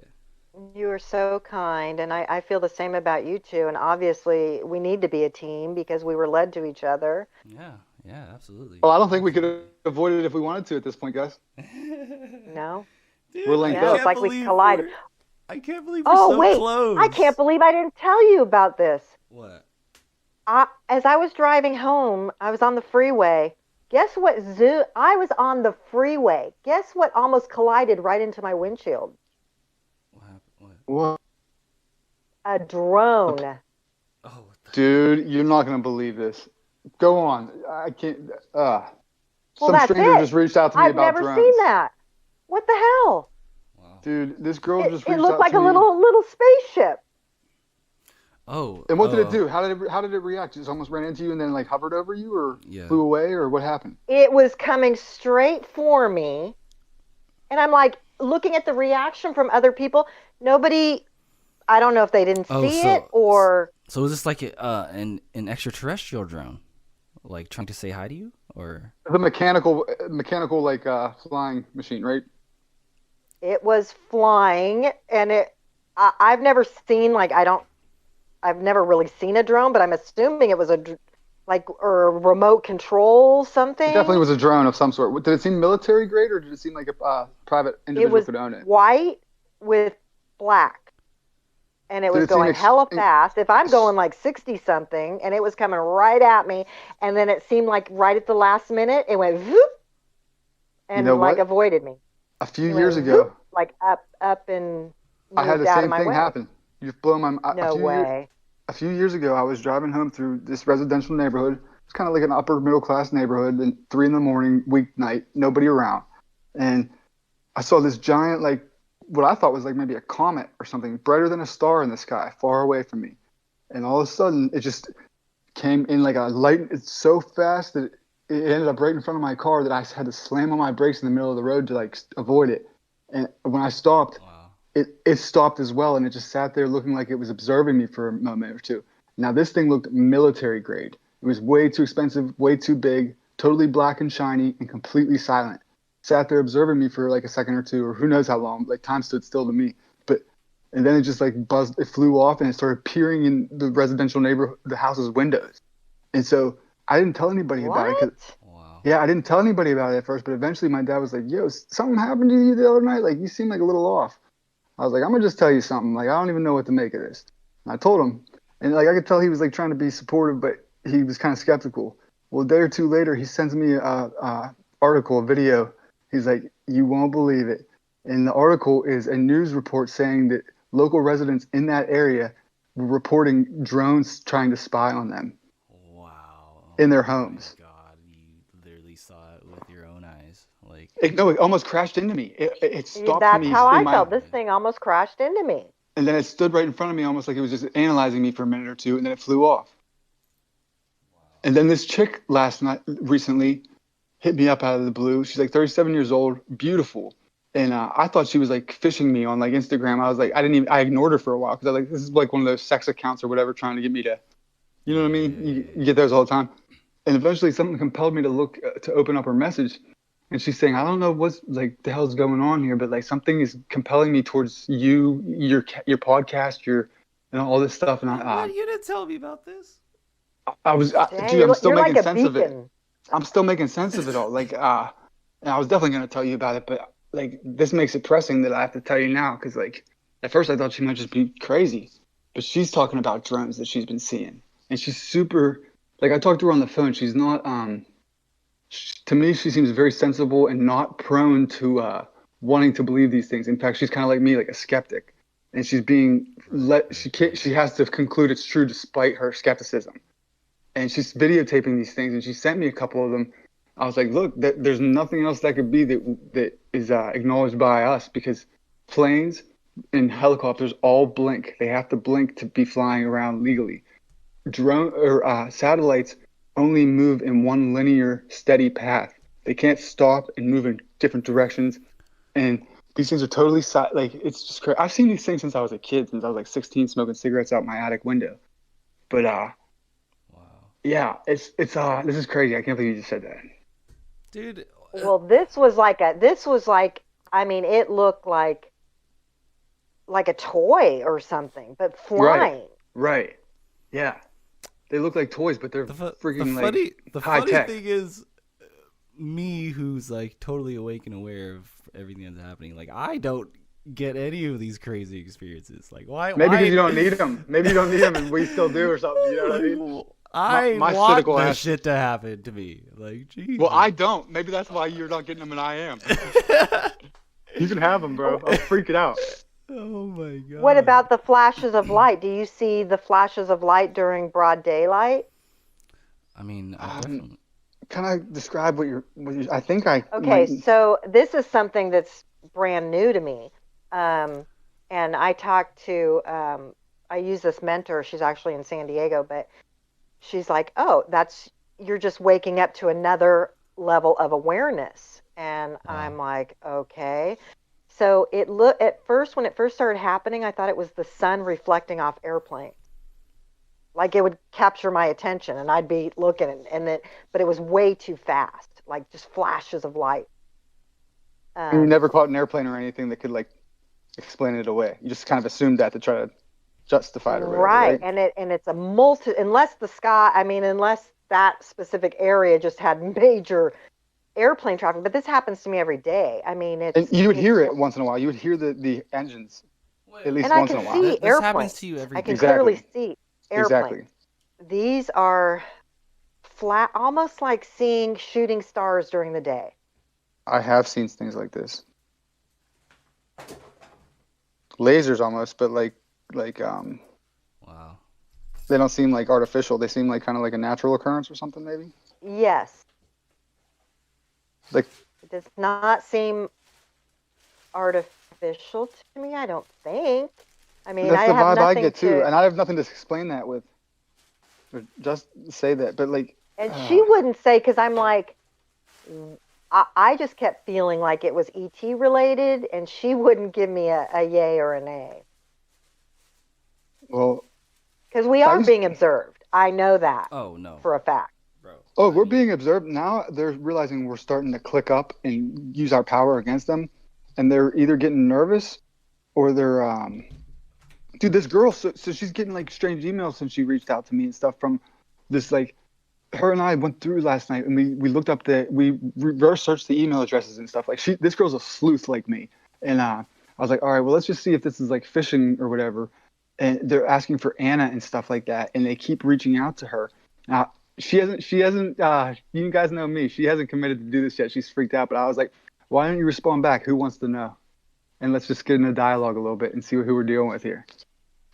You are so kind, and I feel the same about you two. And obviously, we need to be a team because we were led to each other. Yeah, absolutely. Well, I don't think we could avoid it if we wanted to at this point, guys. No? Dude, We're linked No, up. it's like we collided. I can't believe we're so wait. close. I can't believe I didn't tell you about this. What? As I was driving home, I was on the freeway. Guess what? I was on the freeway. Guess what almost collided right into my windshield? What happened? What? A drone. Oh, what the... Dude, you're not gonna believe this. Go on. I can't. Some that's stranger it. just reached out to me I've about never drones. seen that. What the hell? Wow. Dude, this girl just reached It out looked like to a me. little spaceship. Oh. And what did it do? How did it react? It just almost ran into you and then like hovered over you, or flew away, or what happened? It was coming straight for me, and I'm like looking at the reaction from other people. Nobody. I don't know if they didn't see it or. So is this like an extraterrestrial drone, like trying to say hi to you, or The mechanical like flying machine, right? It was flying, and I've never seen I've never really seen a drone, but I'm assuming it was a remote control something. It definitely was a drone of some sort. Did it seem military grade, or did it seem like a private individual could own it? It was white with black, and it was going hella fast. If I'm going like 60 something, and it was coming right at me, and then it seemed like right at the last minute, it went whoop, and avoided me. A few years ago, whoop, like up and I had the same thing happen. You've blown my. No way. A few years ago, I was driving home through this residential neighborhood. It's kind of like an upper middle class neighborhood. And 3 a.m, weeknight, nobody around, and I saw this giant, like what I thought was like maybe a comet or something, brighter than a star in the sky, far away from me. And all of a sudden, it just came in like a light. It's so fast that it ended up right in front of my car that I had to slam on my brakes in the middle of the road to like avoid it. And when I stopped. Wow. It stopped as well, and it just sat there looking like it was observing me for a moment or two. Now, this thing looked military grade. It was way too expensive, way too big, totally black and shiny, and completely silent. Sat there observing me for like a second or two, or who knows how long. Like, time stood still to me. And then it just like buzzed, it flew off, and it started peering in the residential neighborhood, the house's windows. And so I didn't tell anybody about it. Wow. Yeah, I didn't tell anybody about it at first, but eventually my dad was like, yo, something happened to you the other night? Like, you seem like a little off. I was like, I'm gonna just tell you something. Like, I don't even know what to make of this. And I told him, and like I could tell he was like trying to be supportive, but he was kind of skeptical. Well, a day or two later, he sends me a video. He's like, you won't believe it. And the article is a news report saying that local residents in that area were reporting drones trying to spy on them. Wow. In their homes. Oh my God, you literally saw it with your own eyes. Like it almost crashed into me. It stopped That's me. That's how I felt. This thing almost crashed into me. And then it stood right in front of me, almost like it was just analyzing me for a minute or two, and then it flew off. Wow. And then this chick recently hit me up out of the blue. She's like 37 years old, beautiful. And I thought she was like fishing me on like Instagram. I was like, I ignored her for a while because I was like, this is like one of those sex accounts or whatever trying to get me to, you know what I mean? You get those all the time. And eventually something compelled me to open up her message. And she's saying, I don't know what's like the hell's going on here, but like something is compelling me towards you, your podcast, and all this stuff. And you didn't tell me about this. Dude, I'm still making like sense of it. I'm still making sense of it all. Like, and I was definitely going to tell you about it, but like this makes it pressing that I have to tell you now, because like at first I thought she might just be crazy, but she's talking about drones that she's been seeing, and she's super. Like I talked to her on the phone. She's not. To me, she seems very sensible and not prone to wanting to believe these things. In fact, she's kind of like me, like a skeptic, and she's being let. She has to conclude it's true despite her skepticism, and she's videotaping these things, and she sent me a couple of them. I was like, look, there's nothing else that could be that is acknowledged by us, because planes and helicopters all blink. They have to blink to be flying around legally. Drone or satellites only move in one linear, steady path. They can't stop and move in different directions. And these things are totally like, it's just crazy. I've seen these things since I was a kid, since I was like 16, smoking cigarettes out my attic window. But wow, yeah, it's this is crazy. I can't believe you just said that. dude. Well, this was like I mean, it looked like a toy or something, but flying. Right. Yeah. They look like toys, but they're freaking The high funny tech. thing is, me who's like totally awake and aware of everything that's happening, like I don't get any of these crazy experiences. Like why? Maybe because you don't need them. Maybe you don't need them, and we still do or something. You know what I mean? I My want cynical this ass- shit to happen to me. Like, geez. Well, I don't. Maybe that's why you're not getting them, and I am. You can have them, bro. I'll freak it out. Oh my god. What about the flashes of light? Do you see the flashes of light during broad daylight? I mean, I definitely. Can I describe what you're? I think I. Okay, so this is something that's brand new to me, and I talked to. I use this mentor. She's actually in San Diego, but she's like, "Oh, you're just waking up to another level of awareness," and I'm like, "Okay." So at first, when it first started happening, I thought it was the sun reflecting off airplanes. Like it would capture my attention, and I'd be looking, but it was way too fast, like just flashes of light. You never caught an airplane or anything that could like explain it away. You just kind of assumed that to try to justify it or whatever, right? And it's unless that specific area just had major airplane traffic, but this happens to me every day. I mean, and you would hear it once in a while. You would hear the engines at least once in a while. And I can see airplanes. This happens to you every day. I can clearly see airplanes. Exactly. These are flat, almost like seeing shooting stars during the day. I have seen things like this. Lasers almost, but like Wow. they don't seem like artificial. They seem like kind of like a natural occurrence or something, maybe. Yes. Like it does not seem artificial to me. I don't think. I mean, that's I the have vibe I nothing get too, and I have nothing to explain that with. Or just say that, but like. And she wouldn't say, because I'm like, I just kept feeling like it was ET related, and she wouldn't give me a yay or a nay. Well. Because we are being observed. I know that. Oh no. For a fact. Bro. Oh, we're being observed now. They're realizing we're starting to click up and use our power against them, and they're either getting nervous, or they're Dude, this girl, so she's getting like strange emails since she reached out to me and stuff from this, like, her and I went through last night, and we looked up we reverse searched the email addresses and stuff. Like this girl's a sleuth like me, and I was like, all right, well, let's just see if this is like phishing or whatever. And they're asking for Anna and stuff like that, and they keep reaching out to her. Now she hasn't. You guys know me. She hasn't committed to do this yet. She's freaked out, but I was like, why don't you respond back? Who wants to know? And let's just get in a dialogue a little bit and see who we're dealing with here.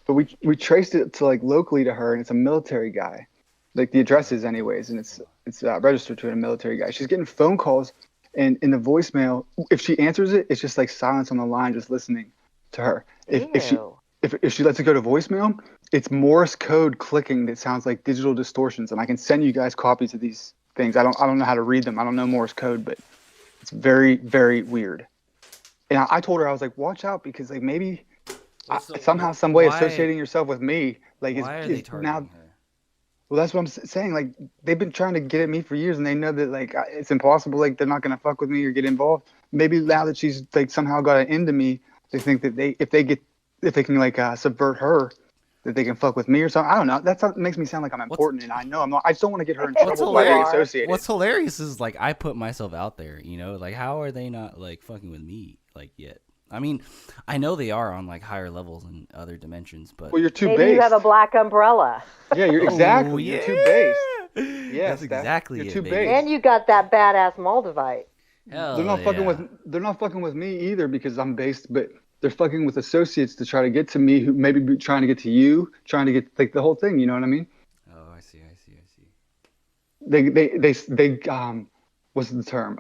But we traced it to like locally to her, and it's a military guy, like the address is anyways, and it's registered to a military guy. She's getting phone calls, and in the voicemail, if she answers it, it's just like silence on the line, just listening to her. If she lets it go to voicemail, it's Morse code clicking that sounds like digital distortions, and I can send you guys copies of these things. I don't know how to read them. I don't know Morse code, but it's very, very weird. And I told her, I was like, watch out, because like maybe. Somehow, some way associating yourself with me, like, why are they targeting now. her? Well, that's what I'm saying. Like, they've been trying to get at me for years, and they know that like it's impossible. Like, they're not gonna fuck with me or get involved. Maybe now that she's like somehow got an into me, they think that if they can like subvert her, that they can fuck with me or something. I don't know. That makes me sound like I'm important, and I know I'm not. I just don't want to get her in trouble by being associated. What's hilarious is like I put myself out there, you know, like how are they not like fucking with me like yet? I mean, I know they are on like higher levels and other dimensions, but well, you're too Maybe based. you have a black umbrella. Yeah, you're exactly. yeah. You're too based. Yeah, that's exactly you're it, too baby. based. And you got that badass Moldavite. Hell They're not fucking with me either because I'm based, but they're fucking with associates to try to get to me who maybe be trying to get to you, trying to get like the whole thing, you know what I mean? Oh, I see. They what's the term?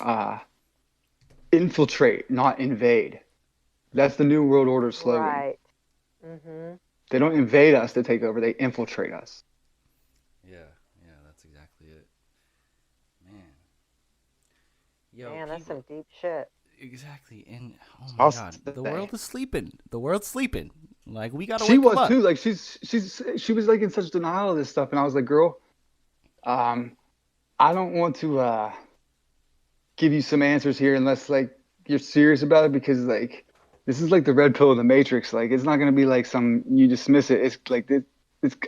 Infiltrate, not invade. That's the New World Order slogan. Right. Mm-hmm. They don't invade us to take over, they infiltrate us. Yeah, that's exactly it. Man, that's some deep shit. Exactly, and oh my god, the world is sleeping. The world's sleeping. Like we gotta. She wake was them up. too. Like she was like in such denial of this stuff, and I was like, girl, I don't want to give you some answers here unless like you're serious about it because like this is like the red pill of the Matrix. Like it's not gonna be like some you dismiss it. It's like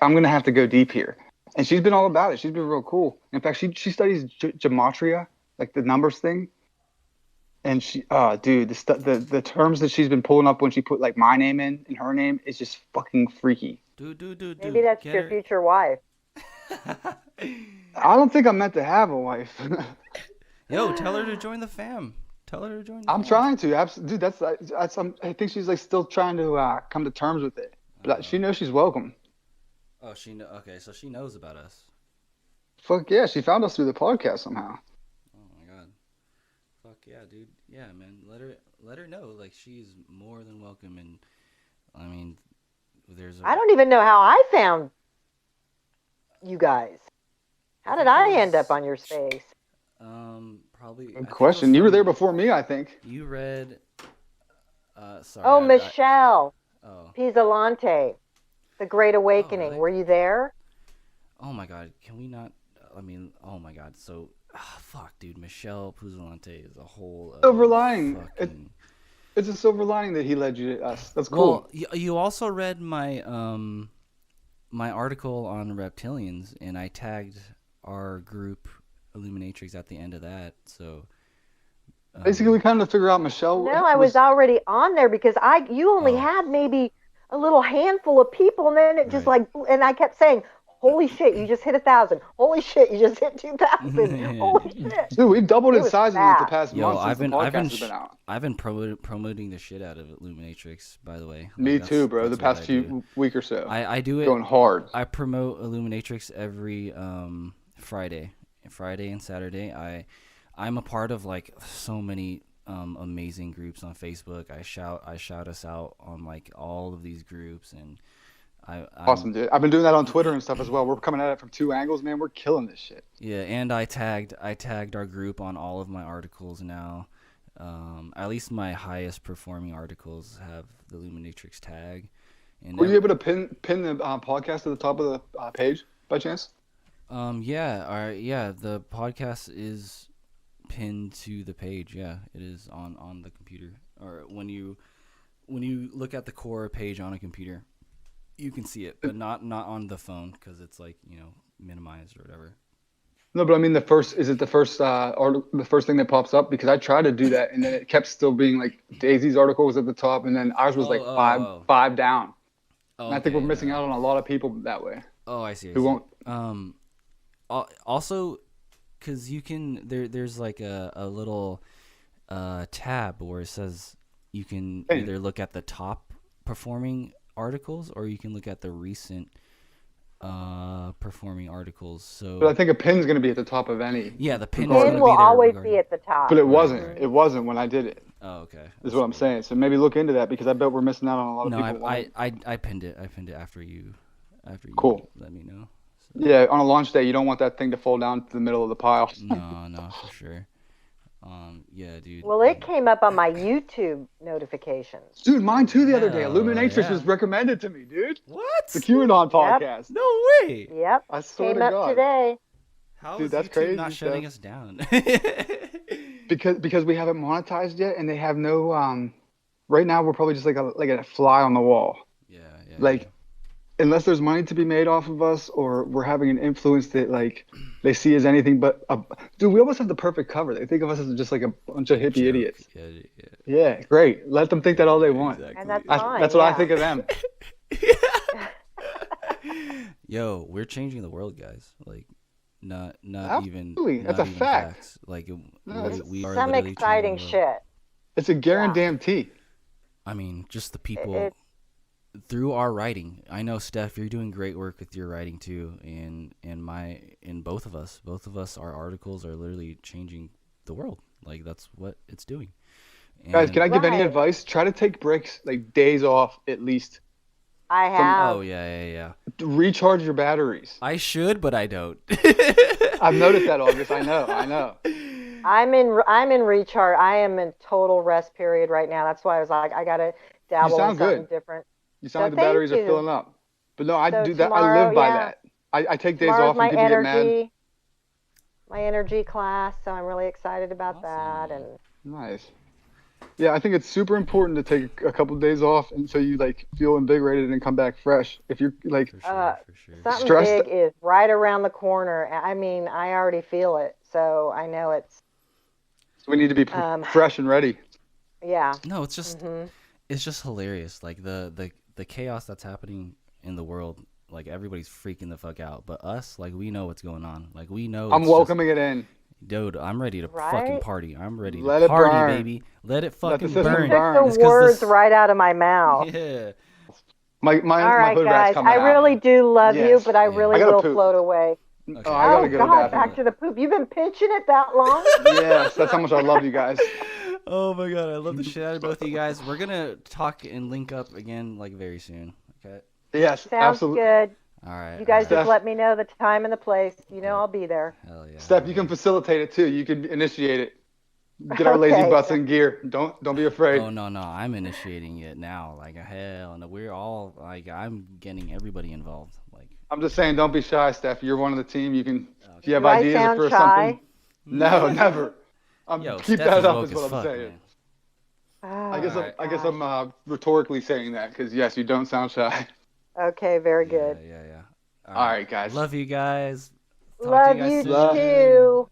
I'm gonna have to go deep here. And she's been all about it. She's been real cool. In fact, she studies gematria, like the numbers thing. And she, dude, the terms that she's been pulling up when she put like my name in and her name is just fucking freaky. Dude. Maybe that's your future wife. I don't think I'm meant to have a wife. Yo, tell her to join the fam. I'm trying to, absolutely, dude. I think she's like still trying to come to terms with it, but she knows she's welcome. Oh, okay, so she knows about us. Fuck yeah, she found us through the podcast somehow. Oh my god. Fuck yeah, dude. Yeah, man. Let her know. Like she's more than welcome, and I mean, I don't even know how I found you guys. How did I end up on your space? Probably. Good question. You were there before me, I think. You read. Sorry. Oh, Michelle. Pizzolante, The Great Awakening. Really? Were you there? Oh my god. Can we not? I mean, oh my god. So, fuck, dude. Michelle Pizzolante is a whole silver lining. Fucking... It's a silver lining that he led you to us. That's cool. Well, you also read my my article on reptilians, and I tagged our group Illuminatrix at the end of that. So basically, we kind of figure out Michelle. No, I was already on there because you only had maybe a little handful of people, and then it just and I kept saying, holy shit, you just hit 1,000. Holy shit, you just hit 2,000. Holy shit. Dude, we've doubled in size in like the past month since the podcast has been out. I've been promoting the shit out of Illuminatrix, by the way. Me too, bro. The past few week or so. I do it. Going hard. I promote Illuminatrix every Friday and Saturday. I'm a part of like so many amazing groups on Facebook. I shout us out on like all of these groups, and awesome, dude. I've been doing that on Twitter and stuff as well. We're coming at it from two angles, man. We're killing this shit. Yeah, and I tagged our group on all of my articles now. At least my highest performing articles have the Illuminatrix tag. And were you able to pin the podcast at the top of the page by chance? Yeah. The podcast is pinned to the page. Yeah, it is on the computer. Or when you look at the core page on a computer, you can see it, but not on the phone because it's like, you know, minimized or whatever. No, but I mean the first thing that pops up, because I tried to do that and then it kept still being like Daisy's article was at the top and then ours was five down. And I think we're missing out on a lot of people that way. Oh, I see. Who won't? Also, because you can there's like a little tab where it says you can either look at the top performing articles or you can look at the recent performing articles. So, but I think a pin's going to be at the top of any. Yeah, the pin will always be at the top. But it wasn't. Right. It wasn't when I did it. Oh, okay. Is what I'm saying. So maybe look into that because I bet we're missing out on a lot of people. No, I pinned it. I pinned it after you cool. Let me know. So. Yeah, on a launch day, you don't want that thing to fall down to the middle of the pile. No, for sure. Yeah, dude. Well, it came up on my YouTube notifications. Dude, mine too the other day. Illuminatrix was recommended to me, dude. What? The QAnon podcast. Yep. No way. Yep. I swear came to up God. Today. How dude, is that's YouTube crazy not shutting us down? because we haven't monetized yet, and they have no. Right now, we're probably just like a fly on the wall. Yeah. Like, unless there's money to be made off of us, or we're having an influence that like they see as anything but dude, we almost have the perfect cover. They think of us as just like a bunch of hippie idiots. Yeah, great. Let them think that all they want. Exactly. And that's fine. That's what I think of them. Yo, we're changing the world, guys. Like, not Absolutely. even. That's not a even fact. Facts. Like, No, we are Some literally exciting changing the world. shit. It's a guarantee. I mean, just the people It- through our writing. I know, Steph, you're doing great work with your writing too, and both of us, our articles are literally changing the world. Like, that's what it's doing. Guys, can I give any Right. advice? Try to take breaks, like days off at least. I have. Oh yeah. Recharge your batteries. I should, but I don't. I've noticed that, August. I know. I'm in recharge. I am in total rest period right now. That's why I was like, I gotta dabble in sound something good. different. You So sound like the thank batteries are you. filling up. But no, I So do that. I tomorrow, live by yeah. that. I take days Tomorrow's off my and people get mad. energy, my energy class. So I'm really excited about that. Awesome. And Nice. Yeah, I think it's super important to take a couple of days off, and so you like feel invigorated and come back fresh. If you're like, For sure. something Stressed- big is right around the corner. I mean, I already feel it, so I know it's. we need to be fresh and ready. Yeah. No, it's just Mhm. it's just hilarious. Like the chaos that's happening in the world. Like, everybody's freaking the fuck out, but us, like, we know what's going on. Like, we know. I'm it's welcoming it in. Dude, I'm ready to Right? fucking party. I'm ready Let to it party, burn. baby. Let it Let the fucking system burn. burn. Took the words right out of my mouth. Yeah. My All right, hood rat's guys. coming I out. really do love you, Yes. but I Yeah. really I gotta will poop. float away. Okay. Oh, I gotta Oh go to the God, bathroom. back to the poop. You've been pinching it that long? Yes, that's how much I love you guys. Oh my god, I love the shit out of both of you guys. We're gonna talk and link up again, like, very soon. Okay. Yes, Sounds absolutely. good. All right. You guys Steph- just let me know the time and the place. You know I'll be there. Hell yeah. Steph, you can facilitate it too. You can initiate it. Get our lazy Okay. butts in gear. Don't be afraid. Oh no, I'm initiating it now. Like, hell no, we're all like, I'm getting everybody involved. Like, I'm just saying, don't be shy, Steph. You're one of the team. You can. If you have Do I ideas sound for shy? something. No, never. Yo, Keep Steph that is up. woke Is as what I'm fuck, saying. man. I guess Oh, I guess gosh. I'm rhetorically saying that because yes, you don't sound shy. Okay, very good. Yeah. All right, guys. Love you guys. Talk to Love guys you soon. Love- too.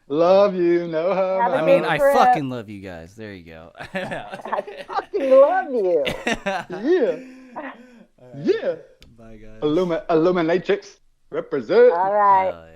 Love you. No homo. Have a I mean, good I trip. fucking love you guys. There you go. I fucking love you. Yeah. Bye, guys. Illuminatrix represent. All right. Hell yeah.